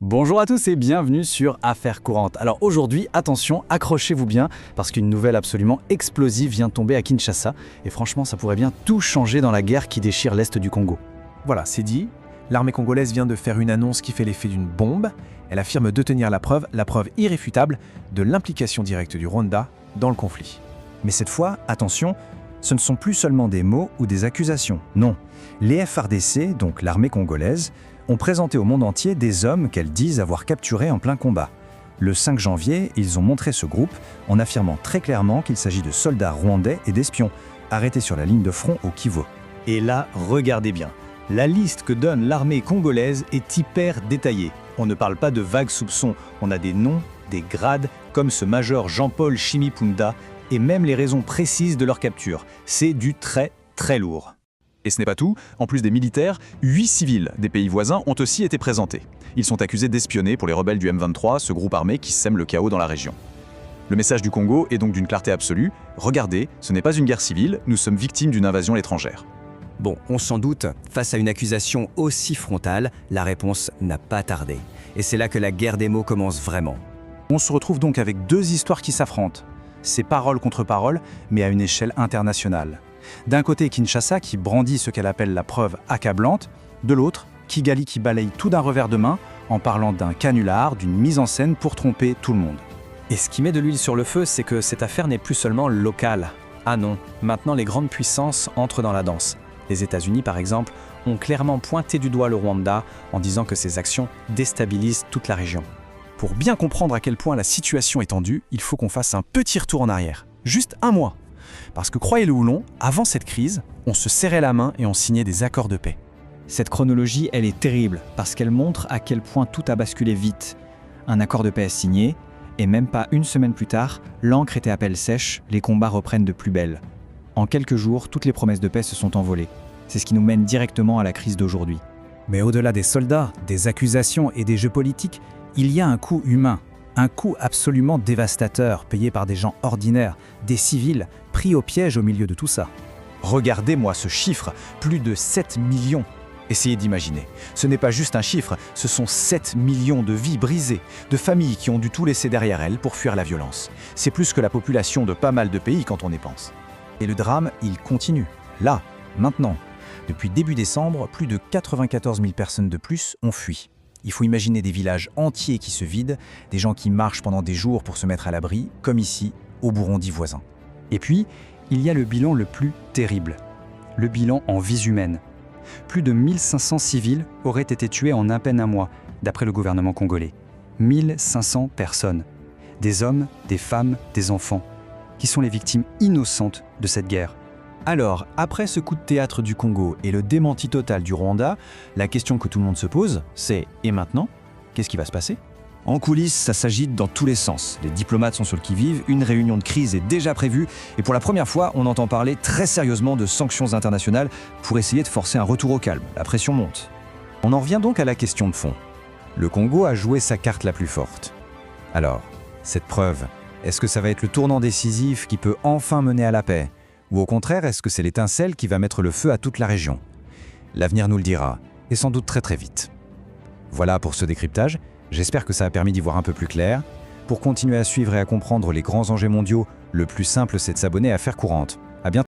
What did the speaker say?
Bonjour à tous et bienvenue sur Affaires courantes. Alors aujourd'hui, attention, accrochez-vous bien parce qu'une nouvelle absolument explosive vient de tomber à Kinshasa et franchement ça pourrait bien tout changer dans la guerre qui déchire l'est du Congo. Voilà, c'est dit. L'armée congolaise vient de faire une annonce qui fait l'effet d'une bombe. Elle affirme détenir la preuve irréfutable de l'implication directe du Rwanda dans le conflit. Mais cette fois, attention, ce ne sont plus seulement des mots ou des accusations. Non, les FARDC, donc l'armée congolaise, ont présenté au monde entier des hommes qu'elles disent avoir capturés en plein combat. Le 5 janvier, ils ont montré ce groupe en affirmant très clairement qu'il s'agit de soldats rwandais et d'espions, arrêtés sur la ligne de front au Kivu. Et là, regardez bien. La liste que donne l'armée congolaise est hyper détaillée. On ne parle pas de vagues soupçons, on a des noms, des grades, comme ce major Jean-Paul Chimipunda, et même les raisons précises de leur capture. C'est du très très lourd. Et ce n'est pas tout, en plus des militaires, 8 civils des pays voisins ont aussi été présentés. Ils sont accusés d'espionner pour les rebelles du M23, ce groupe armé qui sème le chaos dans la région. Le message du Congo est donc d'une clarté absolue. Regardez, ce n'est pas une guerre civile, nous sommes victimes d'une invasion étrangère. Bon, on s'en doute, face à une accusation aussi frontale, la réponse n'a pas tardé. Et c'est là que la guerre des mots commence vraiment. On se retrouve donc avec deux histoires qui s'affrontent. C'est parole contre parole, mais à une échelle internationale. D'un côté, Kinshasa qui brandit ce qu'elle appelle la preuve accablante, de l'autre, Kigali qui balaye tout d'un revers de main en parlant d'un canular, d'une mise en scène pour tromper tout le monde. Et ce qui met de l'huile sur le feu, c'est que cette affaire n'est plus seulement locale. Ah non, maintenant les grandes puissances entrent dans la danse. Les États-Unis, par exemple, ont clairement pointé du doigt le Rwanda en disant que ces actions déstabilisent toute la région. Pour bien comprendre à quel point la situation est tendue, il faut qu'on fasse un petit retour en arrière. Juste un mois. Parce que croyez-le ou non, avant cette crise, on se serrait la main et on signait des accords de paix. Cette chronologie, elle est terrible parce qu'elle montre à quel point tout a basculé vite. Un accord de paix est signé, et même pas une semaine plus tard, l'encre était à pelle sèche, les combats reprennent de plus belle. En quelques jours, toutes les promesses de paix se sont envolées. C'est ce qui nous mène directement à la crise d'aujourd'hui. Mais au-delà des soldats, des accusations et des jeux politiques, il y a un coût humain. Un coût absolument dévastateur, payé par des gens ordinaires, des civils, pris au piège au milieu de tout ça. Regardez-moi ce chiffre, plus de 7 millions. Essayez d'imaginer. Ce n'est pas juste un chiffre, ce sont 7 millions de vies brisées, de familles qui ont dû tout laisser derrière elles pour fuir la violence. C'est plus que la population de pas mal de pays quand on y pense. Et le drame, il continue. Là, maintenant. Depuis début décembre, plus de 94 000 personnes de plus ont fui. Il faut imaginer des villages entiers qui se vident, des gens qui marchent pendant des jours pour se mettre à l'abri, comme ici, au Burundi voisin. Et puis, il y a le bilan le plus terrible. Le bilan en vies humaines. Plus de 1500 civils auraient été tués en à peine un mois, d'après le gouvernement congolais. 1500 personnes. Des hommes, des femmes, des enfants, qui sont les victimes innocentes de cette guerre. Alors, après ce coup de théâtre du Congo et le démenti total du Rwanda, la question que tout le monde se pose, c'est « et maintenant ? Qu'est-ce qui va se passer ?» En coulisses, ça s'agite dans tous les sens. Les diplomates sont sur le qui-vive, une réunion de crise est déjà prévue, et pour la première fois, on entend parler très sérieusement de sanctions internationales pour essayer de forcer un retour au calme. La pression monte. On en revient donc à la question de fond. Le Congo a joué sa carte la plus forte. Alors, cette preuve, est-ce que ça va être le tournant décisif qui peut enfin mener à la paix ? Ou au contraire, est-ce que c'est l'étincelle qui va mettre le feu à toute la région ? L'avenir nous le dira, et sans doute très très vite. Voilà pour ce décryptage, j'espère que ça a permis d'y voir un peu plus clair. Pour continuer à suivre et à comprendre les grands enjeux mondiaux, le plus simple c'est de s'abonner à Affaires courantes.